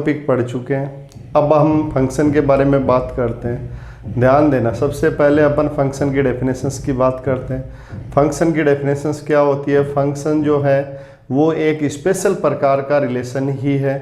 Topic पढ़ चुके हैं। अब हम फंक्शन के बारे में बात करते हैं। ध्यान देना, सबसे पहले अपन फंक्शन की डेफिनेशंस की बात करते हैं। फंक्शन की डेफिनेशंस क्या होती है? फंक्शन जो है वो एक स्पेशल प्रकार का रिलेशन ही है।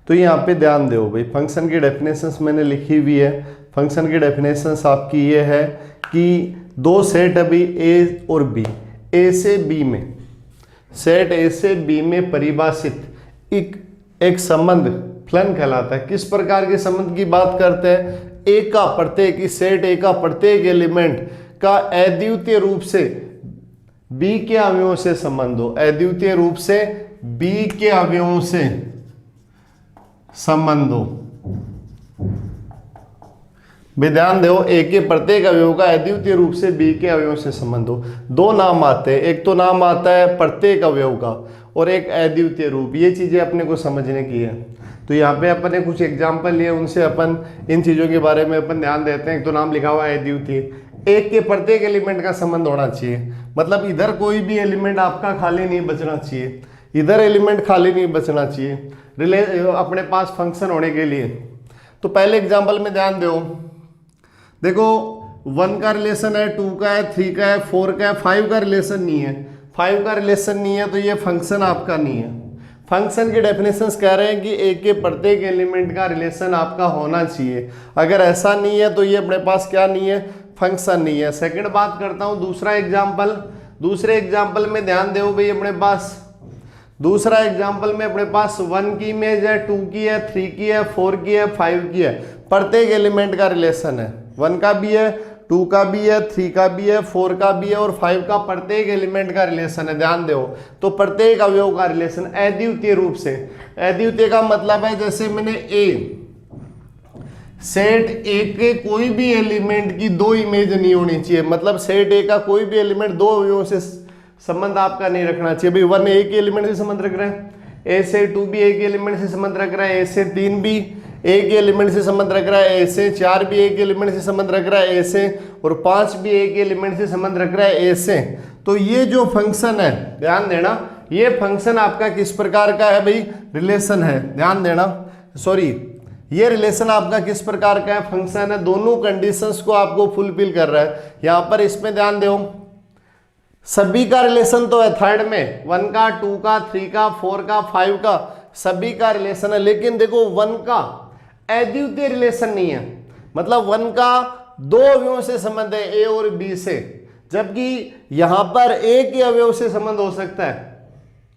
तो यहाँ पे ध्यान दो भाई, फंक्शन की डेफिनेशंस मैंने लिखी हुई है। फंक्शन की डेफिनेशंस आपकी ये है कि दो सेट अभी ए और बी, ए से बी में, सेट ए से बी में परिभाषित एक संबंध फलन कहलाता है। किस प्रकार के संबंध की बात करते हैं? ए का प्रत्येक, इस सेट ए का प्रत्येक एलिमेंट का अद्वितीय रूप से बी के अवयवों से संबंध हो, अद्वितीय रूप से बी के अवयवों से संबंध हो। ध्यान दो, ए के प्रत्येक अवयव का अद्वितीय रूप से बी के अवयवों से संबंध हो। दो नाम आते हैं, एक तो नाम आता है प्रत्येक अवयव का और एक अद्वितीय रूप। ये चीजें अपने को समझने की है। तो यहाँ पे अपन ने कुछ एग्जाम्पल लिए, उनसे अपन इन चीजों के बारे में अपन ध्यान देते हैं। एक तो नाम लिखा हुआ है अद्वितीय, एक के प्रत्येक एलिमेंट का संबंध होना चाहिए। मतलब इधर कोई भी एलिमेंट आपका खाली नहीं बचना चाहिए, इधर एलिमेंट खाली नहीं बचना चाहिए अपने पास फंक्शन होने के लिए। तो पहले एग्जाम्पल में ध्यान दो, देखो 1 का रिलेशन है, 2 का है, 3 का है, 4 का है, 5 का रिलेशन नहीं है। 5 का रिलेशन नहीं है तो ये फंक्शन आपका नहीं है। फंक्शन के डेफिनेशंस कह रहे हैं कि एक के प्रत्येक एलिमेंट का रिलेशन आपका होना चाहिए। अगर ऐसा नहीं है तो ये अपने पास क्या नहीं है? फंक्शन नहीं है। सेकंड बात करता हूँ दूसरा एग्जाम्पल। दूसरे एग्जाम्पल में ध्यान दो भाई, अपने पास दूसरा एग्जाम्पल में अपने पास 1 की इमेज है, 2 की है, 3 की है, 4 की है, 5 की है। प्रत्येक एलिमेंट का रिलेशन है, 1 का भी है, 2 का भी है, 3 का भी है, 4 का भी है और 5 का प्रत्येक एलिमेंट का रिलेशन है। ध्यान दो, तो प्रत्येक अवयव का रिलेशन अद्वितीय रूप से। अद्वितीय का मतलब है जैसे मैंने ए, सेट ए के कोई भी एलिमेंट की दो इमेज नहीं होनी चाहिए। मतलब सेट ए का कोई भी एलिमेंट दो अवयवों से संबंध आपका नहीं रखना चाहिए। भाई 1 ए के एलिमेंट से संबंध रख रहा है, ए से 2 भी ए के एलिमेंट से संबंध रख रहा है, ए से 3 भी ए के एलिमेंट से संबंध रख रहा है, ए से 4 भी ए के एलिमेंट से संबंध रख रहा है, ए से, और 5 भी ए के एलिमेंट से संबंध रख रहा है, ए से। तो ये जो फंक्शन है, ध्यान देना, ये फंक्शन आपका किस प्रकार का है भाई? रिलेशन है। ध्यान देना, सॉरी, ये रिलेशन आपका किस प्रकार का है? फंक्शन है। दोनों कंडीशंस को आपको फुलफिल कर रहा है। यहां पर इसमें ध्यान दो, सभी का रिलेशन तो है थर्ड में, 1 का, 2 का, 3 का, 4 का, 5 का, सभी का रिलेशन है। लेकिन देखो 1 का अद्वितीय रिलेशन नहीं है। मतलब 1 का दो अवयवों से संबंध है, ए और बी से, जबकि यहां पर ए के अवयव से संबंध हो सकता है।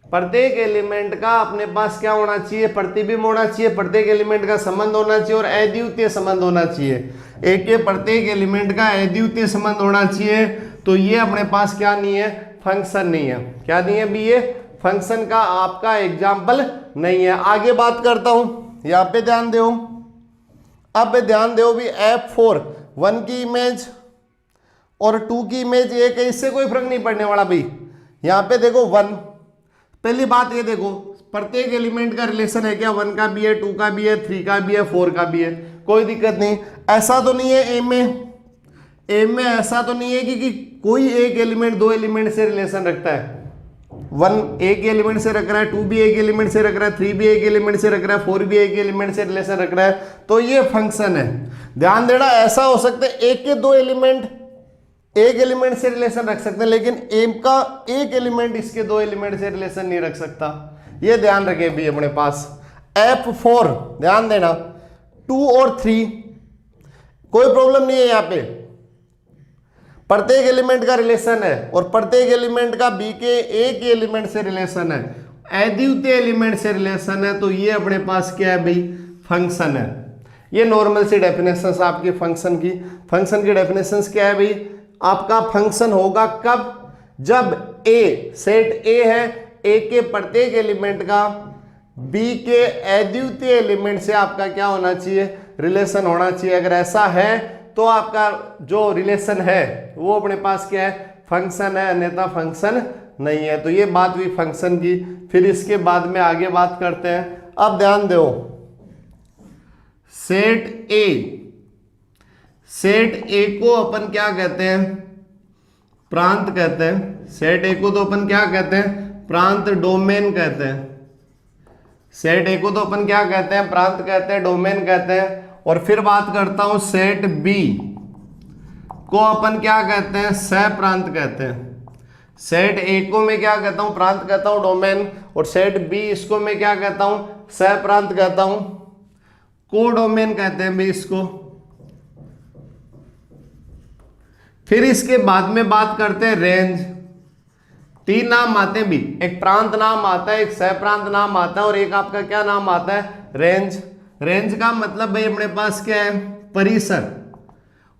प्रत्येक एलिमेंट का अपने पास क्या होना चाहिए? प्रतिबिंब होना चाहिए, प्रत्येक एलिमेंट का संबंध होना चाहिए और अद्वितीय संबंध होना चाहिए। ए के प्रत्येक एलिमेंट का अद्वितीय संबंध होना चाहिए। तो ये अपने पास क्या नहीं है? फंक्शन नहीं है। क्या नहीं है भी? ये फंक्शन का आपका एग्जाम्पल नहीं है। आगे बात करता हूं, यहां पे ध्यान दो। अब ध्यान दो भी, F4 1 की इमेज और 2 की इमेज एक है, इससे कोई फर्क नहीं पड़ने वाला भाई। यहां पे देखो 1, पहली बात ये देखो, प्रत्येक एलिमेंट का रिलेशन है क्या? 1 का भी है, 2 का भी है, 3 का भी है, 4 का भी है, कोई दिक्कत नहीं। ऐसा तो नहीं है ए में ऐसा तो नहीं है कि कोई एक एलिमेंट दो एलिमेंट से रिलेशन रखता है। 1 एक एलिमेंट से रख रहा है, 2 भी एक एलिमेंट से रख रहा है, 3 भी एक एलिमेंट से रख रहा है, 4 भी एक एलिमेंट से रिलेशन रख रहा है, तो ये फंक्शन है। ध्यान देना, ऐसा हो सकता है एक के दो एलिमेंट एक एलिमेंट से रिलेशन रख सकते हैं, लेकिन एम का एक एलिमेंट इसके दो एलिमेंट से रिलेशन नहीं रख सकता। ये ध्यान रखे भी अपने पास। F4 ध्यान देना, 2 और 3 कोई प्रॉब्लम नहीं है। यहां पे प्रत्येक एलिमेंट का रिलेशन है और प्रत्येक एलिमेंट का बी के एक एलिमेंट से रिलेशन है, अद्वितीय एलिमेंट से रिलेशन है। तो ये अपने पास क्या है भाई? फंक्शन है। ये नॉर्मल सी डेफिनेशंस आपकी फंक्शन की। फंक्शन की डेफिनेशंस क्या है भाई? आपका फंक्शन होगा कब? जब ए, सेट ए है, ए के प्रत्येक एलिमेंट का बी के अद्वितीय एलिमेंट से आपका क्या होना चाहिए? रिलेशन होना चाहिए। अगर ऐसा है तो आपका जो रिलेशन है वो अपने पास क्या है? फंक्शन है, अन्यथा फंक्शन नहीं है। तो ये बात हुई फंक्शन की। फिर इसके बाद में आगे बात करते हैं। अब ध्यान दो, सेट ए को अपन क्या कहते हैं? प्रांत कहते हैं। सेट ए को तो अपन क्या कहते हैं? प्रांत, डोमेन कहते हैं। सेट ए को तो अपन क्या कहते हैं, प्रांत कहते हैं, डोमेन कहते हैं। और फिर बात करता हूं सेट बी को अपन क्या कहते हैं, सह प्रांत कहते हैं। सेट ए को मैं क्या कहता हूं, प्रांत कहता हूं, डोमेन। और सेट बी इसको मैं क्या कहता हूं, सह प्रांत कहता हूं, कोडोमेन कहते हैं भी इसको। फिर इसके बाद में बात करते हैं रेंज। 3 नाम आते हैं भी, एक प्रांत नाम आता है, एक सह प्रांत नाम आता है, और एक आपका क्या नाम आता है, रेंज। रेंज का मतलब भाई अपने पास क्या है, परिसर।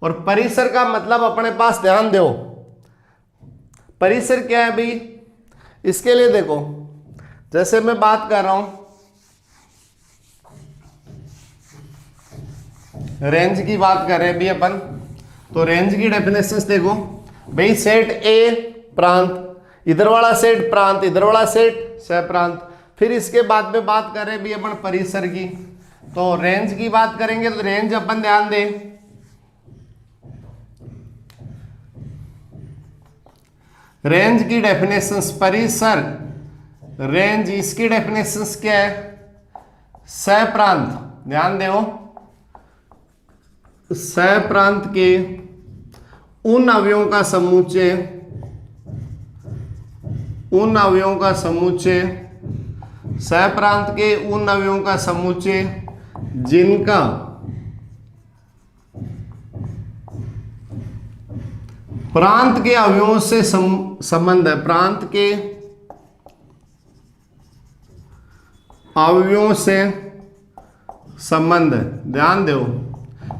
और परिसर का मतलब अपने पास, ध्यान दो, परिसर क्या है भाई, इसके लिए देखो, जैसे मैं बात कर रहा हूं रेंज की बात कर रहे हैं भी अपन, तो रेंज की डेफिनेशंस देखो भाई, सेट ए प्रांत, इधर वाला सेट प्रांत, इधर वाला सेट सह प्रांत। फिर इसके बाद में बात कर रहे हैं भी अपन परिसर की, तो रेंज की बात करेंगे तो रेंज अपन ध्यान दें, रेंज की डेफिनेशंस, परिसर रेंज, इसकी डेफिनेशंस क्या है, सह प्रांत, ध्यान दो, सह प्रांत के उन अवयवों का समुच्चय, उन अवयवों का समुच्चय, सह प्रांत के उन अवयवों का समुच्चय जिनका प्रांत के अवयवों से संबंध है, प्रांत के अवयवों से संबंध है। ध्यान दो,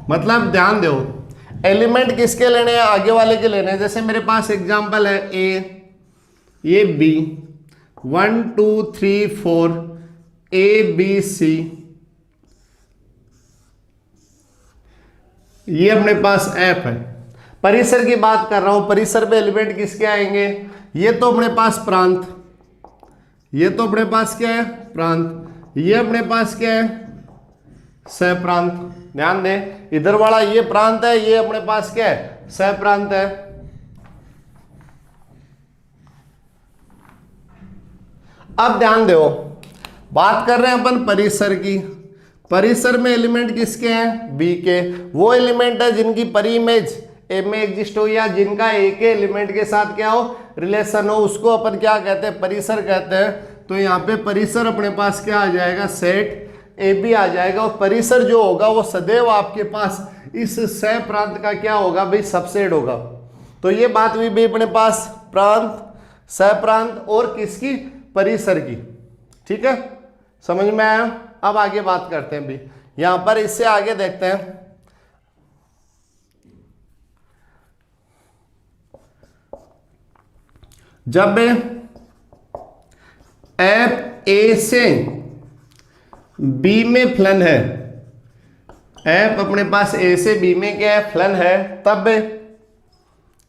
मतलब ध्यान दो, एलिमेंट किसके लेने हैं, आगे वाले के लेने हैं। जैसे मेरे पास एग्जांपल है ए, ये बी, 1 2 3 4 ए बी सी, ये अपने पास एफ है। परिसर की बात कर रहा हूं, परिसर में एलिमेंट किसके आएंगे, ये तो अपने पास प्रांत, ये तो अपने पास क्या है, प्रांत, ये अपने पास क्या है, सह प्रांत। ध्यान दें, इधर वाला ये प्रांत है, ये अपने पास क्या है, सह प्रांत है। अब ध्यान दो, बात कर रहे हैं अपन परिसर की, परिसर में एलिमेंट किसके हैं, बी के। वो एलिमेंट है जिनकी परी इमेज ए में एग्जिस्ट हो, या जिनका ए के एलिमेंट के साथ क्या हो, रिलेशन हो, उसको अपन क्या कहते हैं, परिसर कहते हैं। तो यहाँ पे परिसर अपने पास क्या आ जाएगा, सेट ए बी आ जाएगा। और परिसर जो होगा वो सदैव आपके पास इस सह प्रांत का क्या होगा भाई, सबसेट होगा। तो ये बात हुई भाई अपने पास प्रांत, सह प्रांत और किसकी, परिसर की। ठीक है, समझ में आया। अब आगे बात करते हैं भी, यहां पर इससे आगे देखते हैं, जब एफ ए से बी में फलन है, एफ अपने पास ए से बी में क्या है, फलन है, तब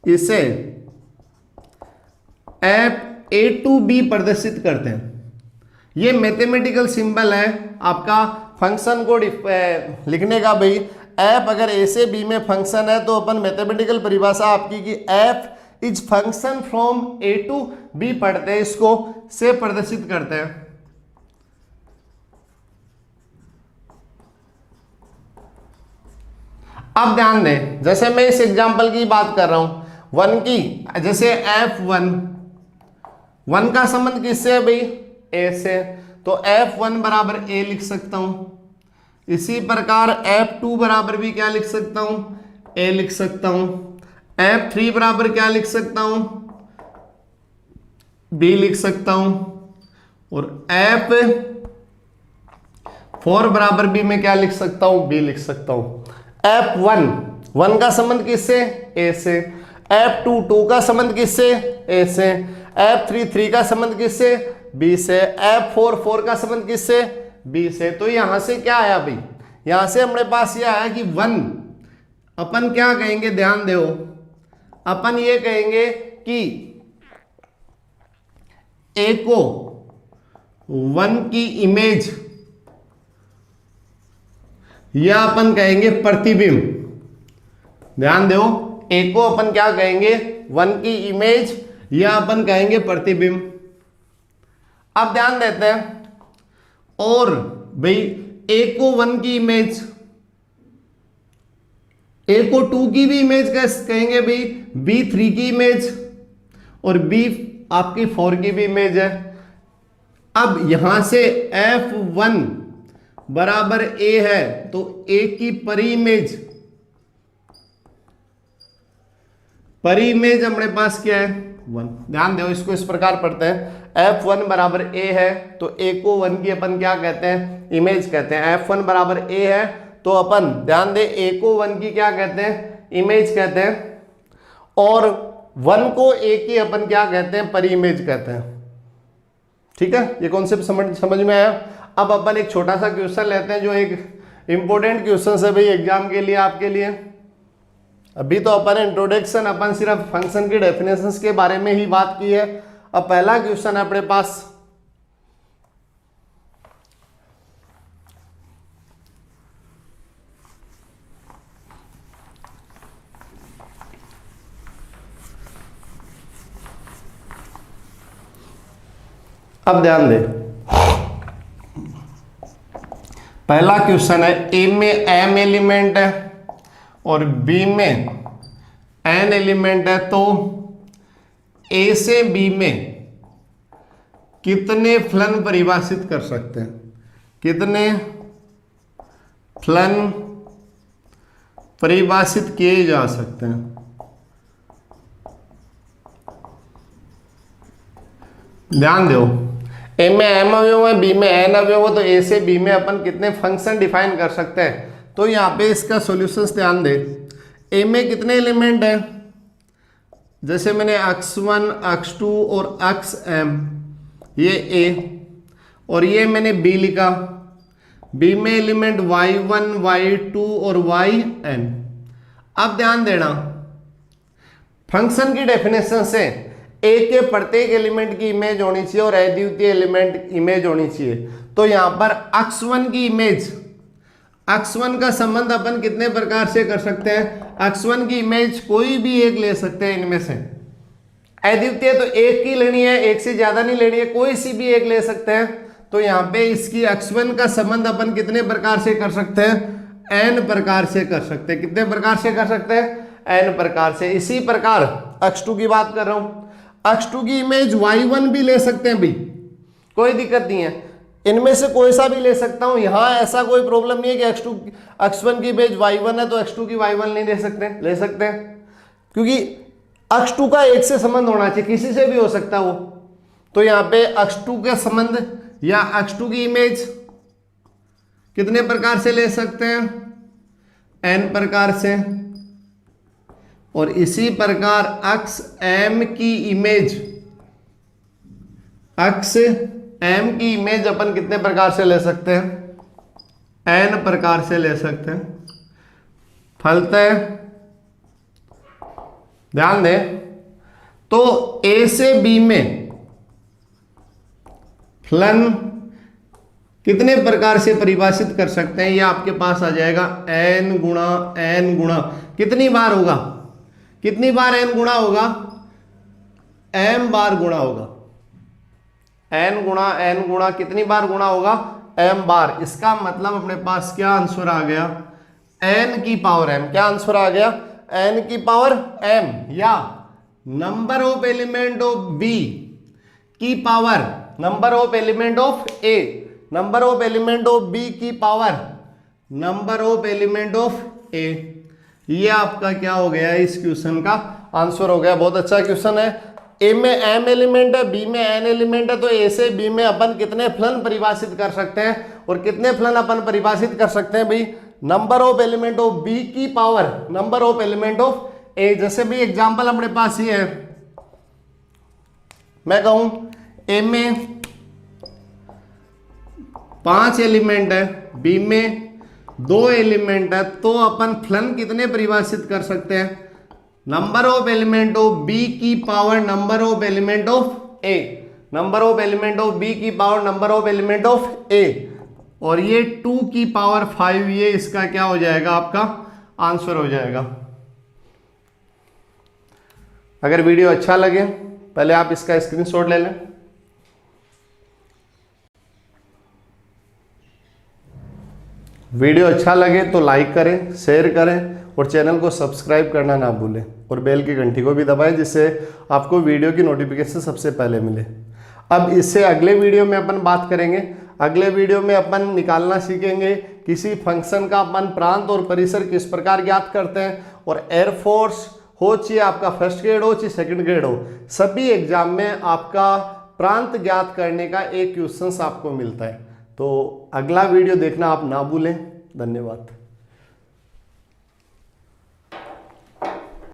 इसे एफ ए टू बी प्रदर्शित करते हैं। ये मैथमेटिकल सिंबल है आपका फंक्शन को लिखने का भाई। एफ अगर ए से बी में फंक्शन है तो अपन मैथमेटिकल परिभाषा आपकी कि f is function from A to B पढ़ते हैं, इसको से प्रदर्शित करते हैं। अब ध्यान दें, जैसे मैं इस एग्जांपल की बात कर रहा हूं 1 की, जैसे F1, 1 का संबंध किससे है भाई, ए से, तो F1 बराबर ए लिख सकता हूं। इसी प्रकार F2 बराबर भी क्या लिख सकता हूं, ए लिख सकता हूं। F3 बराबर क्या लिख सकता हूं, बी लिख सकता हूं। और F4 बराबर भी मैं क्या लिख सकता हूं, बी लिख सकता हूं। F1, 1 का संबंध किससे, ए से। F2, 2 का संबंध किससे, ए से। F3, 3 का संबंध किससे, बी से। F4, 4 का संबंध किससे, बी से। तो यहां से क्या आया भाई, यहां से हमारे पास ये आया कि 1 अपन क्या कहेंगे, ध्यान दो, अपन ये कहेंगे कि ए को 1 की इमेज, या अपन कहेंगे प्रतिबिंब। ध्यान दो, ए को अपन क्या कहेंगे, 1 की इमेज, या अपन कहेंगे प्रतिबिंब। अब ध्यान देते हैं, और भाई ए को 1 की इमेज, ए को 2 की भी इमेज कहेंगे भाई, बी 3 की इमेज और बी आपकी 4 की भी इमेज है। अब यहां से F1 बराबर ए है तो ए की परी इमेज हमारे पास क्या है 1। ध्यान दो, इसको इस प्रकार पढ़ते हैं, F1 बराबर ए है तो ए को 1 की अपन क्या कहते हैं, इमेज कहते हैं। F1 बराबर ए है तो अपन ध्यान दे ए को 1 की क्या कहते हैं, इमेज कहते हैं, और 1 को ए की अपन क्या कहते हैं, परी इमेज कहते हैं। ठीक है, ये कॉन्सेप्ट समझ में आया। अब अपन एक छोटा सा क्वेश्चन लेते हैं जो एक इंपॉर्टेंट क्वेश्चन है भाई एग्जाम के लिए, आपके लिए। अभी तो अपन इंट्रोडक्शन, अपन सिर्फ फंक्शन की डेफिनेशंस के बारे में ही बात की है। अब पहला क्वेश्चन है अपने पास, अब ध्यान दे, पहला क्वेश्चन है ए में m एलिमेंट है और बी में n एलिमेंट है, तो ए से बी में कितने फलन परिभाषित कर सकते हैं, कितने फलन परिभाषित किए जा सकते हैं। ध्यान दो, ए में m अवयव है, बी में n अवयव है, तो ए से बी में अपन कितने फंक्शन डिफाइन कर सकते हैं। तो यहाँ पे इसका सॉल्यूशंस ध्यान दे, ए में कितने एलिमेंट है, जैसे मैंने x1 x2 और xm, ये ए, और ये मैंने बी लिखा, बी में एलिमेंट y1 y2 और yn। अब ध्यान देना, फंक्शन की डेफिनेशन से ए के प्रत्येक एलिमेंट की इमेज होनी चाहिए और अद्वितीय एलिमेंट इमेज होनी चाहिए। तो यहां पर x1 की इमेज, x1 का संबंध अपन कितने प्रकार से कर सकते हैं, x1 की इमेज कोई भी एक ले सकते हैं इनमें से। अद्वितीय तो एक की लेनी है, एक से ज्यादा नहीं लेनी है, कोई सी भी एक ले सकते हैं। तो यहाँ पे इसकी x1 का संबंध अपन कितने प्रकार से कर सकते हैं, n प्रकार से कर सकते हैं। कितने प्रकार से कर सकते हैं, n प्रकार से। इसी प्रकार x2 की बात कर रहा हूं, x2 की इमेज y1 भी ले सकते हैं भाई, कोई दिक्कत नहीं है, इनमें से कोई सा भी ले सकता हूं। यहां ऐसा कोई प्रॉब्लम नहीं है कि x1 की इमेज y1 है तो x2 की y1 नहीं ले सकते हैं, क्योंकि x2 का एक से संबंध होना चाहिए, किसी से भी हो सकता है वो। तो यहाँ पे x2 का संबंध या x2 की इमेज कितने प्रकार से ले सकते हैं, n प्रकार से। और इसी प्रकार xm की इमेज, xm की इमेज अपन कितने प्रकार से ले सकते हैं, n प्रकार से ले सकते हैं। फलतः ध्यान दें, तो a से b में फलन कितने प्रकार से परिभाषित कर सकते हैं, ये आपके पास आ जाएगा n गुणा कितनी बार होगा, कितनी बार n गुणा होगा, m बार गुणा होगा, n गुणा कितनी बार गुणा होगा, m बार। इसका मतलब अपने पास क्या आंसर आ गया, n की पावर m। क्या आंसर आ गया, n की पावर m, या number of element of b की power number of element of a, number of element of b की power number of element of a। ये आपका क्या हो गया, इस क्वेश्चन का आंसर हो गया। बहुत अच्छा क्वेश्चन है। ए में m एलिमेंट है, b में n एलिमेंट है, तो a से b में अपन कितने फलन परिभाषित कर सकते हैं, और कितने फलन अपन परिभाषित कर सकते हैं भाई, number of element of b की power number of element of a। जैसे भी एग्जांपल अपने पास ये है, मैं कहूं a में 5 एलिमेंट है, b में 2 एलिमेंट है, तो अपन फलन कितने परिभाषित कर सकते हैं, number of element of b की power number of element of a, number of element of b की power number of element of a। और ये 2 की पावर 5, ये इसका क्या हो जाएगा, आपका आंसर हो जाएगा। अगर वीडियो अच्छा लगे पहले आप इसका स्क्रीनशॉट ले लें। वीडियो अच्छा लगे तो लाइक करें, शेयर करें और चैनल को सब्सक्राइब करना ना भूलें और बेल की घंटी को भी दबाएं जिससे आपको वीडियो की नोटिफिकेशन सबसे पहले मिले। अब इससे अगले वीडियो में अपन बात करेंगे। अगले वीडियो में अपन निकालना सीखेंगे किसी फंक्शन का अपन प्रांत और परिसर किस प्रकार ज्ञात करते हैं। और एयरफोर्स हो चाहे आपका फर्स्ट ग्रेड हो चाहे सेकंड ग्रेड हो, सभी एग्जाम में आपका प्रांत ज्ञात करने का एक क्वेश्चन आपको मिलता है। तो अगला वीडियो देखना आप ना भूलें। धन्यवाद।